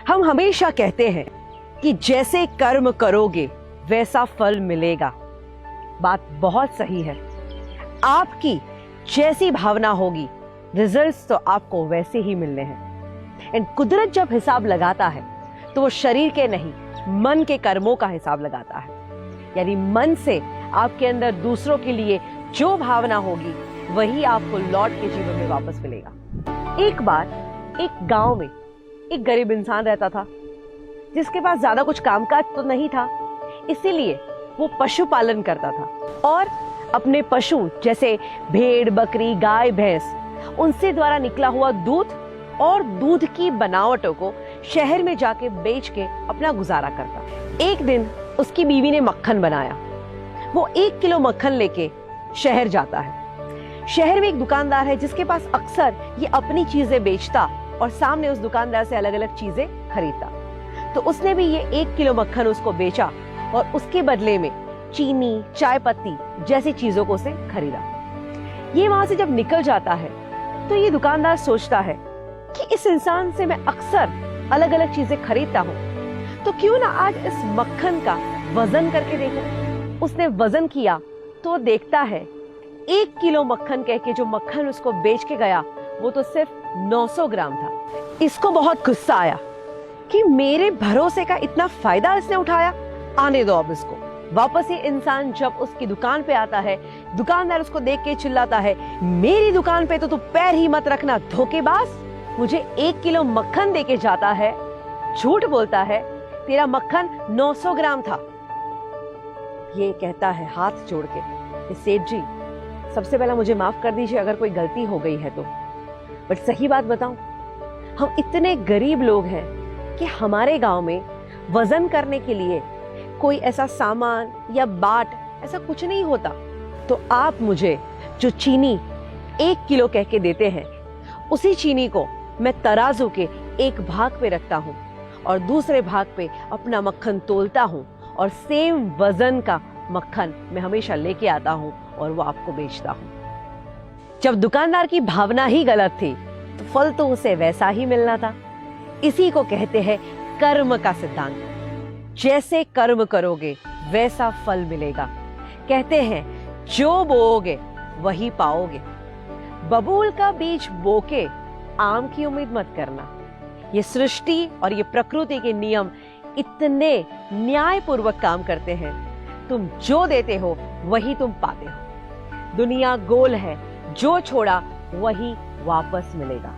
हम हमेशा कहते हैं कि जैसे कर्म करोगे वैसा फल मिलेगा। बात बहुत सही है। आपकी जैसी भावना होगी रिजल्ट्स तो आपको वैसे ही मिलने हैं। एंड कुदरत जब हिसाब लगाता है तो वो शरीर के नहीं, मन के कर्मों का हिसाब लगाता है। यानी मन से आपके अंदर दूसरों के लिए जो भावना होगी वही आपको लौट के जीवन में वापस मिलेगा। एक बार एक गांव में एक गरीब इंसान रहता था जिसके पास ज्यादा कुछ कामकाज तो नहीं था, इसीलिए वो पशुपालन करता था और अपने पशु जैसे भेड़, बकरी, गाय, भैंस, उनसे द्वारा निकला हुआ दूध और दूध की बनावटों को शहर में जाके बेच के अपना गुजारा करता। एक दिन उसकी बीवी ने मक्खन बनाया। वो 1 किलो मक्खन लेके शहर जाता है। शहर में एक दुकानदार है जिसके पास अक्सर ये अपनी चीजें बेचता और सामने उस दुकानदार से अलग अलग चीजें खरीदता। तो उसने भी ये 1 किलो मक्खन उसको बेचा और उसके बदले में चीनी, चाय पत्ती जैसी चीजों को उसे खरीदा। ये वहां से जब निकल जाता है तो ये दुकानदार सोचता है कि इस इंसान से मैं अक्सर अलग अलग चीजें खरीदता हूँ, तो क्यों ना आज इस मक्खन का वजन करके देखूं। उसने वजन किया तो देखता है 1 किलो मक्खन कह के जो मक्खन उसको बेच के गया वो तो सिर्फ 900 ग्राम था। इसको बहुत गुस्सा आया कि मेरे भरोसे का इतना फायदा इसने उठाया, आने दो अब इसको। वापस ये इंसान जब उसकी दुकान पे आता है, दुकानदार उसको देख के चिल्लाता है, मेरी दुकान पे तो तू पैर ही मत रखना धोखेबाज। मुझे 1 किलो मक्खन देके जाता है, झूठ बोलता है, तेरा मक्खन 900 ग्राम था। ये कहता है हाथ जोड़ के, सेठ जी सबसे पहला मुझे माफ कर दीजिए अगर कोई गलती हो गई है तो, बट सही बात बताऊं, हम इतने गरीब लोग हैं कि हमारे गांव में वजन करने के लिए कोई ऐसा सामान या बाट ऐसा कुछ नहीं होता। तो आप मुझे जो चीनी 1 किलो कह के देते हैं, उसी चीनी को मैं तराजू के एक भाग पे रखता हूँ और दूसरे भाग पे अपना मक्खन तोलता हूँ और सेम वजन का मक्खन मैं हमेशा लेके आता हूँ और वो आपको बेचता हूँ। जब दुकानदार की भावना ही गलत थी तो फल तो उसे वैसा ही मिलना था। इसी को कहते हैं कर्म का सिद्धांत। जैसे कर्म करोगे वैसा फल मिलेगा। कहते हैं जो बोओगे वही पाओगे। बबूल का बीज बोके आम की उम्मीद मत करना। ये सृष्टि और ये प्रकृति के नियम इतने न्यायपूर्वक काम करते हैं, तुम जो देते हो वही तुम पाते हो। दुनिया गोल है, जो छोड़ा वही वापस मिलेगा।